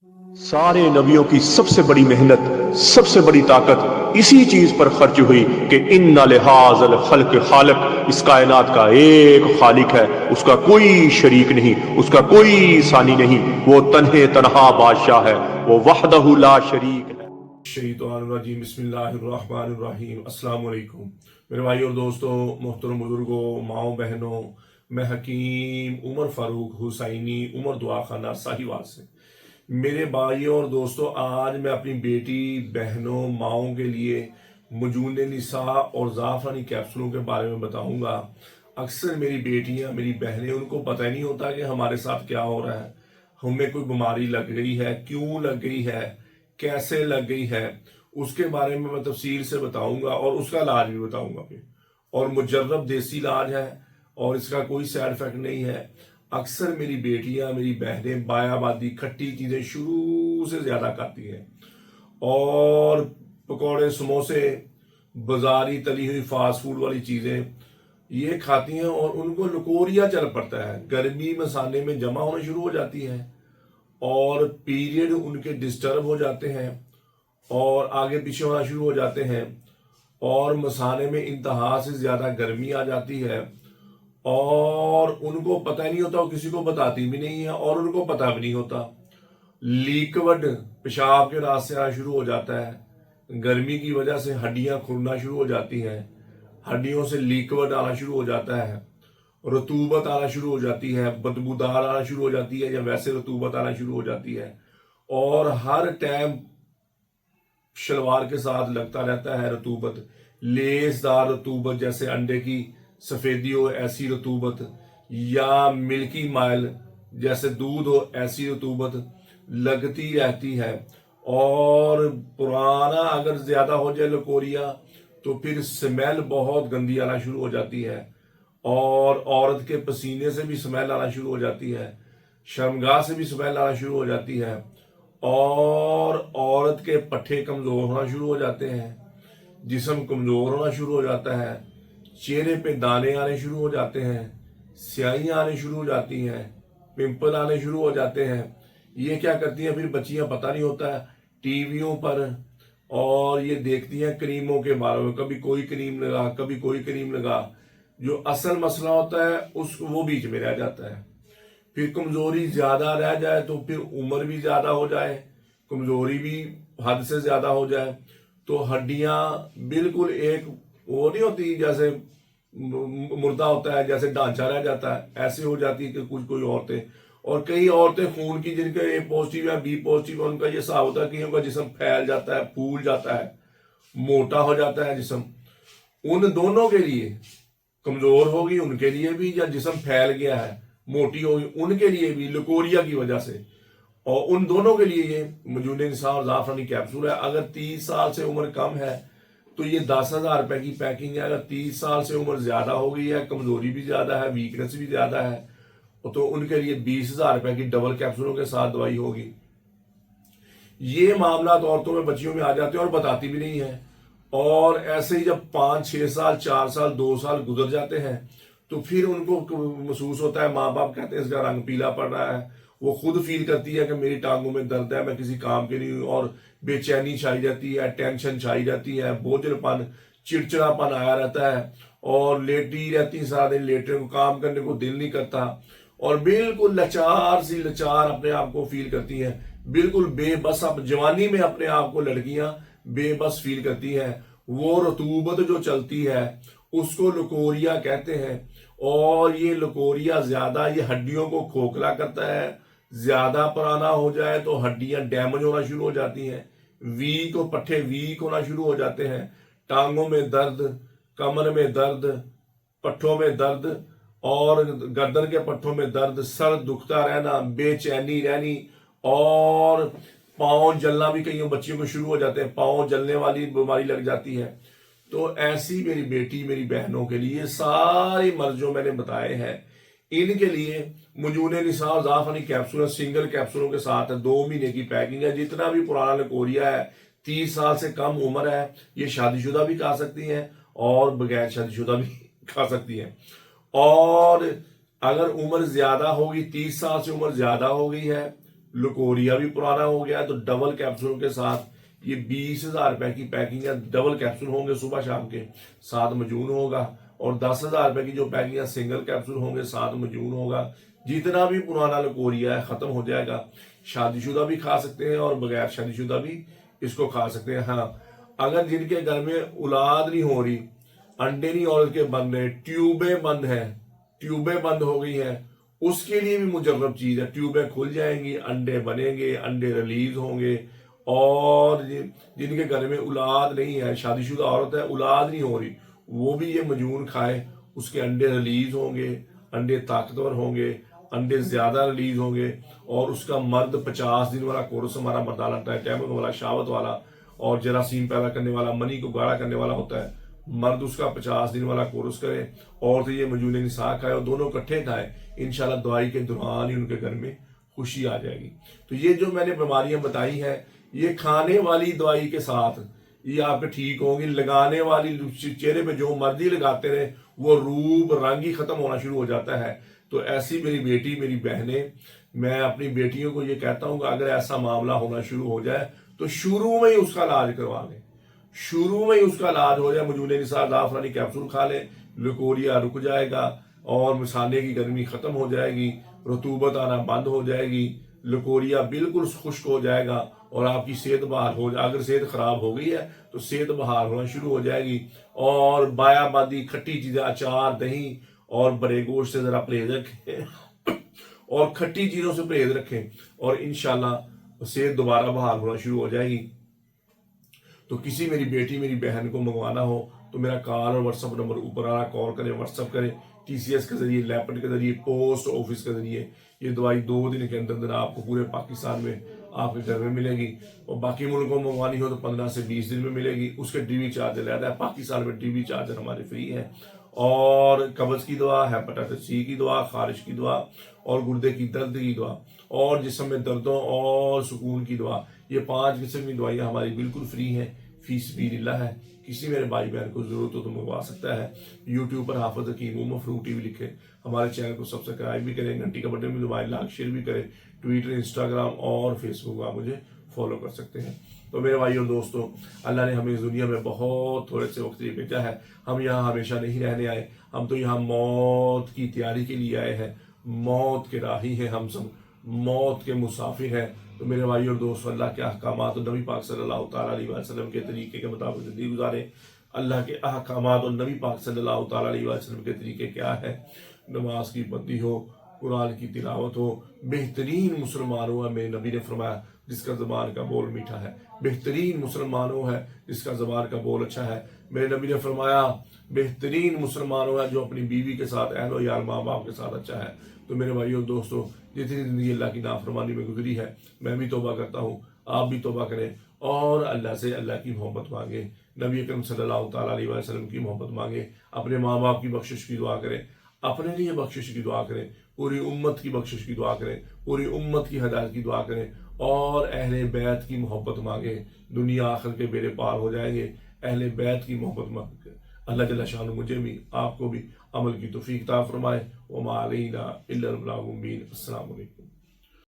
सारे नबियों की सबसे बड़ी मेहनत, सबसे बड़ी ताकत इसी चीज पर खर्च हुई कि इन्ना लिहाजल खल्क खालक, इस कायनात का एक खालिक है, उसका कोई शरीक नहीं, उसका कोई सानी नहीं, वो तन्हे तन्हा बादशाह है, वो वहदहु ला शरीक है। शैतानुर्रजीम बिस्मिल्लाहिर्रहमानिर्रहीम अस्सलाम वालेकुम मेरे भाई और दोस्तों, मोहतरम बुजुर्गों, माओ बहनों, मैं हकीम उमर फारूक हुसैनी उमर दुआ खाना साहिवाल से। मेरे भाइयों और दोस्तों, आज मैं अपनी बेटी, बहनों, माओं के लिए मजून निसा और ज़ाफ़रानी कैप्सूलों के बारे में बताऊंगा। अक्सर मेरी बेटियां, मेरी बहनें, उनको पता ही नहीं होता कि हमारे साथ क्या हो रहा है, हमें कोई बीमारी लग गई है, क्यों लग गई है, कैसे लग गई है, उसके बारे में मैं तफसील से बताऊंगा और उसका इलाज भी बताऊंगा फिर। और मुजर्रब देसी इलाज है और इसका कोई साइड इफेक्ट नहीं है। अक्सर मेरी बेटियां, मेरी बहनें बायाबादी खट्टी चीजें शुरू से ज्यादा खाती हैं और पकौड़े, समोसे, बाजारी तली हुई फास्ट फूड वाली चीजें ये खाती हैं और उनको लकोरिया चल पड़ता है। गर्मी मसाने में जमा होना शुरू हो जाती है और पीरियड उनके डिस्टर्ब हो जाते हैं और आगे पीछे होना शुरू हो जाते हैं और मसाने में इंतहा से ज्यादा गर्मी आ जाती है और उनको पता ही नहीं होता, वो किसी को बताती भी नहीं है और उनको पता भी नहीं होता। लिक्विड पेशाब के रास्ते आना शुरू हो जाता है। गर्मी की वजह से हड्डियां खुरना शुरू हो जाती हैं, हड्डियों से लिक्विड आना शुरू हो जाता है, रतूबत आना शुरू हो जाती है, बदबूदार आना शुरू हो जाती है या वैसे रतूबत आना शुरू हो जाती है और हर टाइम शलवार के साथ लगता रहता है रतूबत, लेसदार रतूबत, जैसे अंडे की सफेदी हो ऐसी रतूबत या मिल्की माइल जैसे दूध हो ऐसी रतूबत लगती रहती है। और पुराना अगर ज्यादा हो जाए लकोरिया तो फिर स्मेल बहुत गंदी आना शुरू हो जाती है और औरत के पसीने से भी स्मेल आना शुरू हो जाती है, शर्मगाह से भी स्मेल आना शुरू हो जाती है और औरत के पट्टे कमजोर होना शुरू हो जाते हैं, जिस्म कमजोर होना शुरू हो जाता है, चेहरे पे दाने आने शुरू हो जाते हैं, स्याहियां आने शुरू हो जाती हैं, पिंपल आने शुरू हो जाते हैं। ये क्या करती हैं फिर बच्चियां, पता नहीं होता है, टीवियों पर और ये देखती हैं क्रीमों के बारे में, कभी कोई क्रीम लगा, कभी कोई क्रीम लगा। जो असल मसला होता है उस वो बीच में रह जाता है। फिर कमजोरी ज्यादा रह जाए तो फिर उम्र भी ज्यादा हो जाए, कमजोरी भी हद से ज्यादा हो जाए तो हड्डियां बिल्कुल एक वो नहीं होती, जैसे मुर्दा होता है, जैसे ढांचा रह जाता है, ऐसे हो जाती है कि कुछ कोई औरतें। और कई औरतें खून की, जिनके ए पॉजिटिव या बी पॉजिटिव है, उनका ये हिसाब होता है कि उनका जिस्म फैल जाता है, फूल जाता है, मोटा हो जाता है जिस्म। उन दोनों के लिए, कमजोर होगी उनके लिए भी, या जिस्म फैल गया है, मोटी होगी उनके लिए भी लकोरिया की वजह से, और उन दोनों के लिए ये मजून निसा और ज़ाफ़रानी कैप्सूल है। अगर 30 साल से उम्र कम है तो ये 10,000 रुपए की पैकिंग है। अगर 30 साल से उम्र ज्यादा हो गई है, कमजोरी भी ज्यादा है, वीकनेस भी ज्यादा है, तो उनके लिए 20,000 रुपए की डबल कैप्सूलों के साथ दवाई होगी। ये मामला औरतों में, बच्चियों में आ जाते हैं और बताती भी नहीं है। और ऐसे ही जब 5-6 साल, 4 साल, 2 साल गुजर जाते हैं तो फिर उनको महसूस होता है, माँ बाप कहते हैं इसका रंग पीला पड़ रहा है, वो खुद फील करती है कि मेरी टांगों में दर्द है, मैं किसी काम के नहीं हूं, और बेचैनी छाई जाती है, टेंशन छाई जाती है, बोझलपन, चिड़चिड़ापन आया रहता है और लेटी रहती है सारा दिन, लेटने को, काम करने को दिल नहीं करता और बिल्कुल लाचार सी लाचार अपने आप को फील करती हैं, बिल्कुल बेबस। अब जवानी में अपने आप को लड़कियां बेबस फील करती हैं। वो रतूबत जो चलती है उसको लकोरिया कहते हैं और ये लकोरिया ज्यादा, ये हड्डियों को खोखला करता है। ज्यादा पुराना हो जाए तो हड्डियां डैमेज होना शुरू हो जाती हैं, वीक और पट्टे वीक होना शुरू हो जाते हैं, टांगों में दर्द, कमर में दर्द, पट्टों में दर्द और गर्दन के पट्टों में दर्द, सर दुखता रहना, बेचैनी रहनी और पाँव जलना भी कई बच्चियों को शुरू हो जाते हैं, पाँव जलने वाली बीमारी लग जाती है। तो ऐसी मेरी बेटी, मेरी बहनों के लिए सारे मर्ज जो मैंने बताए हैं, इनके लिए मजून निसा और ज़ाफ़रानी कैप्सूल सिंगल कैप्सूलों के साथ है, 2 महीने की पैकिंग है। जितना भी पुराना लकोरिया है, 30 साल से कम उम्र है, ये शादीशुदा भी खा सकती हैं और बगैर शादीशुदा भी खा सकती हैं। और अगर उम्र ज्यादा होगी, 30 साल से उम्र ज्यादा हो गई है लकोरिया भी पुराना हो गया है, तो डबल कैप्सूल के साथ ये 20,000 रुपए की पैकिंग है, डबल कैप्सूल होंगे सुबह शाम के, 7 मजून होगा। और 10,000 रुपए की जो पैकिंग है सिंगल कैप्सूल होंगे, 7 मजून होगा। जितना भी पुराना लकोरिया है खत्म हो जाएगा। शादीशुदा भी खा सकते हैं और बगैर शादीशुदा भी इसको खा सकते हैं। हाँ, अगर जिनके घर में औलाद नहीं हो रही, अंडे नहीं औरत के बन रहे, ट्यूबें बंद है, ट्यूबें बंद हो गई हैं, उसके लिए भी मुजर्रब चीज है। ट्यूबें खुल जाएंगी, अंडे बनेंगे, अंडे रिलीज होंगे। और जिनके घर में औलाद नहीं है, शादीशुदा औरत है, औलाद नहीं हो रही, वो भी ये मजून खाए, उसके अंडे रिलीज होंगे, अंडे ताकतवर होंगे, अंडे ज्यादा रिलीज होंगे। और उसका मर्द 50 दिन वाला कोर्स हमारा मर्दाना टाइम वाला, शावत वाला और जरासीम पैदा करने वाला, मनी को गाढ़ा करने वाला होता है। मर्द उसका 50 दिन वाला कोर्स करे, और तो ये मजून निसा खाए, और दोनों इकट्ठे खाए, इंशाल्लाह दवाई के दौरान ही उनके घर में खुशी आ जाएगी। तो ये जो मैंने बीमारियां बताई हैं, ये खाने वाली दवाई के साथ ये आपके ठीक होंगी। लगाने वाली चेहरे पे जो मर्जी लगाते रहे, वो रूप रंग ही खत्म होना शुरू हो जाता है। तो ऐसी मेरी बेटी, मेरी बहनें, मैं अपनी बेटियों को ये कहता हूं कि अगर ऐसा मामला होना शुरू हो जाए तो शुरू में ही उसका इलाज करवा लें, शुरू में ही उसका इलाज हो जाए। मजून निसार जाफरानी कैप्सूल खा ले, लकोरिया रुक जाएगा और मसाले की गर्मी खत्म हो जाएगी, रतूबत आना बंद हो जाएगी, लकोरिया बिल्कुल खुश्क हो जाएगा और आपकी सेहत बहाल हो जाए। अगर सेहत खराब हो गई है तो सेहत बहाल होना शुरू हो जाएगी। और बायाबादी खट्टी चीजें, अचार, दही और बड़े गोश्त से जरा परहेज रखें और खट्टी चीजों से परहेज रखें, और इंशाल्लाह सेहत दोबारा बहाल होना शुरू हो जाएगी। तो किसी मेरी बेटी, मेरी बहन को मंगवाना हो तो मेरा कॉल और व्हाट्सएप नंबर ऊपर आ रहा, कॉल करें, व्हाट्सएप करें, TCS के जरिए, लैपट के जरिए, पोस्ट ऑफिस के जरिए। ये दवाई 2 दिन के अंदर आपको पूरे पाकिस्तान में आपके घर में मिलेगी। और बाकी मुल्कों में मंगवानी हो तो 15 से 20 दिन में मिलेगी। उसके DV चार्ज रहता है। पाकिस्तान में DV चार्जर हमारे फ्री है। और कब्ज की दवा, हेपेटाइटिस C की दवा, खारिश की दवा और गुर्दे की दर्द की दवा और जिस्म में दर्दों और सुकून की दवा, ये 5 किस्म की दवाइयाँ हमारी बिल्कुल फ्री हैं, फीस भी नीला है। किसी मेरे भाई बहन को जरूरत हो तो मंगवा सकता है। यूट्यूब पर हाफिज हकीम उमर फरूक TV लिखे, हमारे चैनल को सब्सक्राइब भी करें, घंटी का बटन भी दबाएं, लाइक शेयर भी करें। ट्विटर, इंस्टाग्राम और फेसबुक आप मुझे फॉलो कर सकते हैं। तो मेरे भाई और दोस्तों, अल्लाह ने हमें इस दुनिया में बहुत थोड़े से वक्त लिए भेजा है। हम यहाँ हमेशा नहीं रहने आए, हम तो यहाँ मौत की तैयारी के लिए आए हैं। मौत के राही हैं हम सब, मौत के मुसाफिर हैं। तो मेरे भाई और दोस्तों, अल्लाह के अहकामात और नबी पाक सल्लल्लाहु तआला अलैहि वसल्लम के तरीके के मुताबिक जिंदगी गुजारें। अल्लाह के अहकामात और नबी पाक सल्लल्लाहु तआला अलैहि वसल्लम के तरीके क्या है? नमाज की बंदी हो, कुरान की तिलावत हो। बेहतरीन मुसलमानों है, मेरे नबी ने फरमाया, जिसका ज़बान का बोल मीठा है। बेहतरीन मुसलमानों है जिसका ज़बान का बोल अच्छा है। मेरे नबी ने फरमाया, बेहतरीन मुसलमानों है जो अपनी बीवी के साथ, अहलो यार, माँ बाप के साथ अच्छा है। तो मेरे भाइयों और दोस्तों, जितनी जिंदगी अल्लाह की नाफरमानी में गुजरी है, मैं भी तौबा करता हूँ, आप भी तौबा करें और अल्लाह से अल्लाह की मोहब्बत मांगे, नबी अकरम सल्लल्लाहु तआला अलैहि वसल्लम की मोहब्बत मांगे, अपने माँ बाप की बख्शिश की दुआ करें, अपने लिए बख्शिश की दुआ करें, पूरी उम्मत की बख्शिश की दुआ करें, पूरी उम्मत की हदायत की दुआ करें और अहले बैत की मोहब्बत मांगे। दुनिया आखिर के बेड़े पार हो जाएंगे अहले बैत की मोहब्बत मांगे। अल्लाह जल्ला शानु मुझे भी आपको भी अमल की तौफीक अता फरमाए। वमा अलैना इल्लल बलागुल मुबीन। अस्सलामु अलैकुम।